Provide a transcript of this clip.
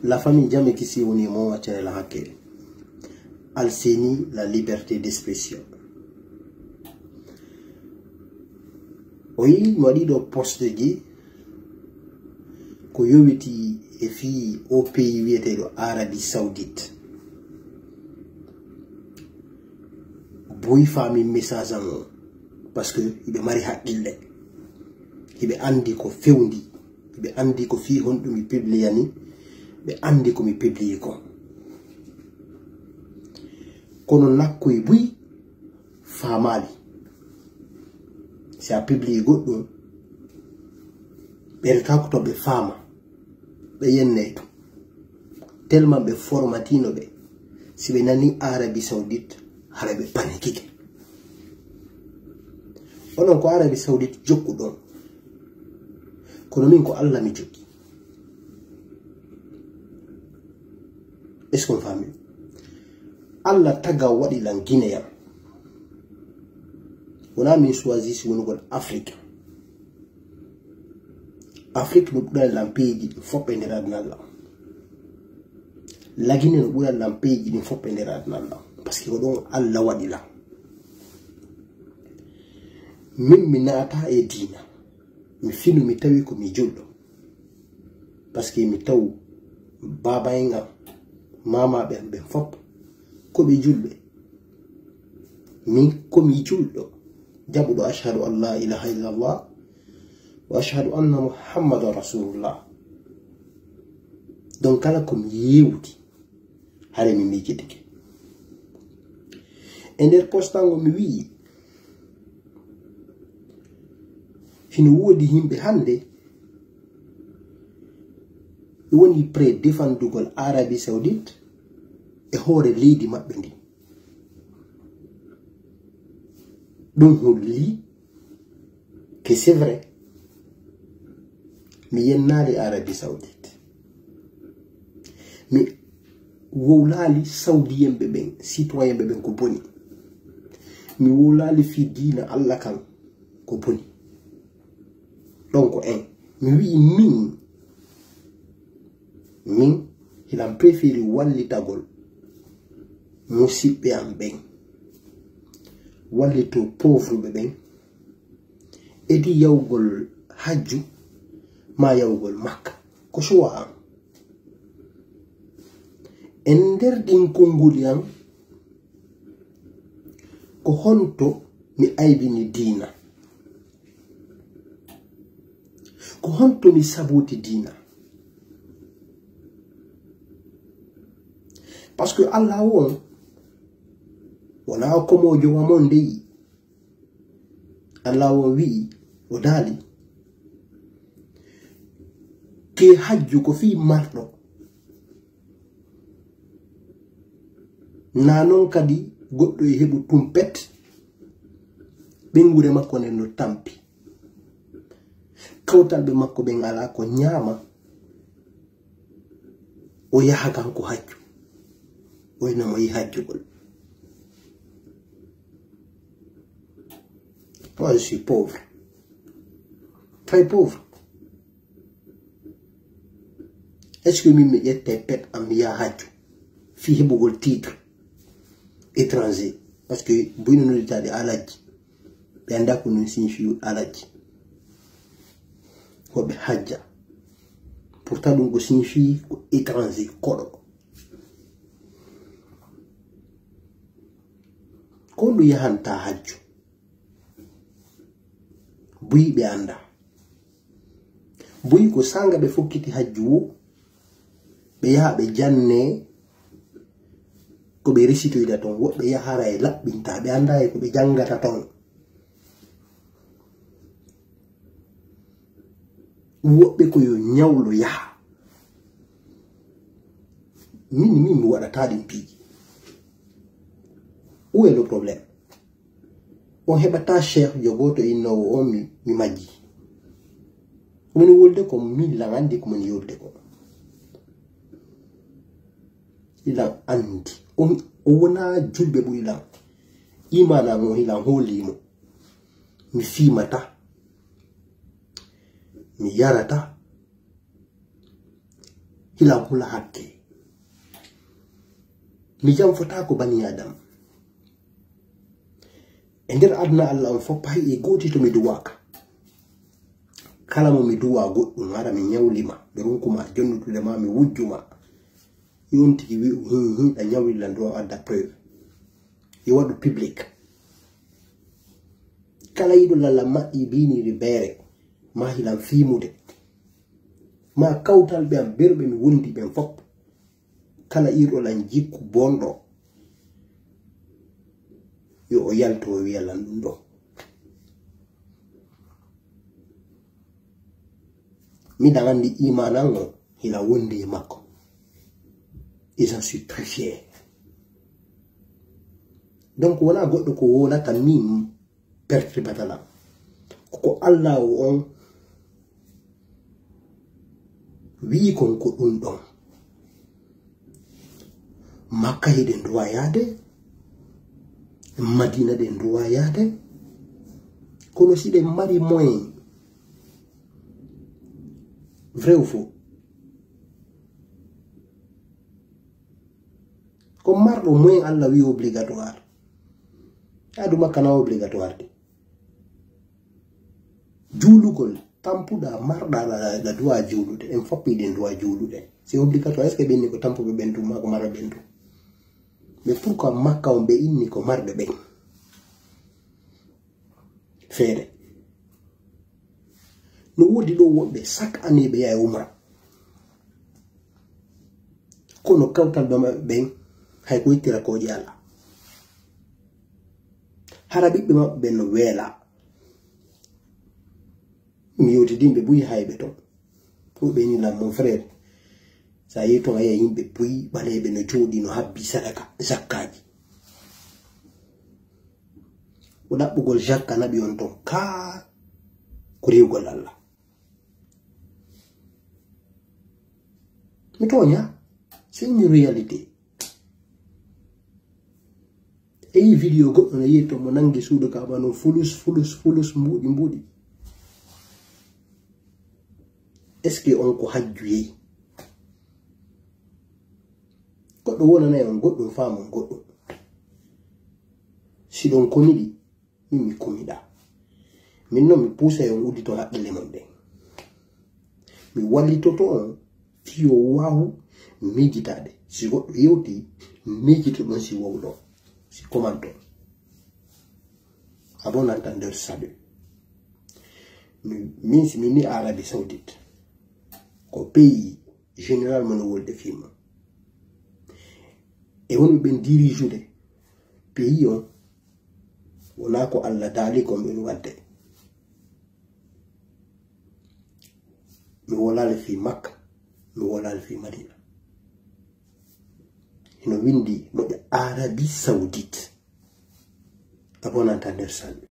la famille jamais qui s'y unit moi à la hacker. Alseni la liberté d'expression. Oui, moi dit au poste de ko yowiti e fi au pays wieteɗo Arabie Saoudite. Boy fami message an parce que ibe mari haqqille ibe andi ko fewndi ibe andi ko fi hon dum publiani be andi ko mi publie ko kono nakkoy buy famali si a publie goddo be ka ko to be fama be yenneto tellement be formatino be si be nani Arabie Saoudite harabe panique onon ko Arabie Saoudite jokku don kono min ko Allah mi jokki. Est-ce qu'on va mieux? Allah taga wadi lan Guinée. On a mis choisi sur une Afrique. Afrique nous pourrait l'empire du faut pénérer dans là. La Guinée nous pourrait l'empire du faut pénérer dans là. Parce que donc Allah wadi là. Même minata et dina. Mi finu mi tawi ko mi jullo. Parce que mi taw baba nga mama ben fop ko be julbe min ko mi juldo jabudo ashhadu an la ilaha illa allah wa ashhadu anna muhammadar rasulullah. Donc kala ko mi yewti hare mi mikitike ender postango mi wi hino wodi himbe hande woni pre defandugol Arabie Saoudite e hore leydi mabbe ndi dum holli que c'est vrai mi yennali Arabie Saoudite mi wowlali saudien be ben citoyen be ben ko boni mi wowlali fi dina Allah kan ko boni. Donc mi wi min il a préféré walli tagol musibe am ben walli to pauvre be ben edi yawgol hajju ma yawgol makka ko choix am en der din kongol yam ko honto mi aybini dina ko honto mi saboti dina. Parce que Allah wala komo jo wamonde Allah wi o dali ke hajju ko fi marno nanon kadi goddo e hebu tumpet bengure makko nen no tampi kawtal be makko be ngala ko nyama o yaha kan ko hajju oyna mo yi hajjugol. Moi je suis pauvre, très pauvre. Est-ce que mi me yette pet am ya hajju fi hebugol titre étranger parce que buñu no tadi alaji be anda ko non signifie alaji ko be hajja pourtant dum ko signifie ko étranger kodo ko du yahanta hajju buy be anda buy ko sanga be fokkiti hajju be yaha be janne ko be resitoyda ton wobbe yahara e labbinta be anda e ko be jangata ton wobbe ko yo nyawlo yaha min mi wadata din piji. Où est le problème? On hebata cher yogoto inno o mi maji. Moni wolde ko mi langandi ko moni yolde ko. Ila andi. O wona julbe bu ila. Imana mo ila holimo. Mi fimata. Mi yarata. hila hula hakke mi jam fota ko bani adam e nder adna Allah on foppa e goti to mi duwaka kala mo mi duwa goddum wara mi nyawlima be runkuma jonnutude ma mi wujjuma yonti wi da nyawlila ndo adda preuve yi wadu public kala yido lalla maddi bini ribere ma hilan fimude ma kawtal be am berbe mi wondi be fop kala iro lan jikku bondo yo o yalto wi yalan dum do mi dangandi imanango hila wondi makko et j'en suis très fier donc wala goddo ko wona tan min pertre batala ko Allah on wi kon ko dum don Makka hiden duwa yade Madina den duwa yade kono si de mari moyen vrai ou faux comme mardo moyen Allah wi obligatoire adu Makka na obligatoire de julugol tampuda marda la duwa julude en foppi den duwa julude c'est obligatoire est-ce que benni ko tampu be bentu mako mara bentu mais pourquoi Makka on be inni ko marbe ben fere no wodi do wobbe chaque année be yaay umra kono kawtal be ben hay ko ittira ko jalla harabi be mabbe no wela mi yoti dimbe buyi haybe to ko be ni la mon frère sa yeto ay yimbe buyi balebe no jodi no habbi sadaka zakkaji o dabbugol zakka nabi on ton ka ko rewgol Allah mi tonya c'est une réalité e video go on yeto mo nangi suudo ka bano fulus mbudi est-ce que on ko hajjuye goddo wona nay on goddo faamu goddo si don konidi mi komida min no mi pousse on udito hakkille mon de mi wallito to on fiyo wawu mijitade si goddo yewti mijito don si wawdo si commento a bon entendeur salut min si mini Arabie Saoudite ko pays généralement no wolde film e won ben dirigeude pays on wona ko Allah dali ko min wadde mi wala le fi Makka mi wala le fi Madina ino windi no Arabie Saoudite a bon entendeur salut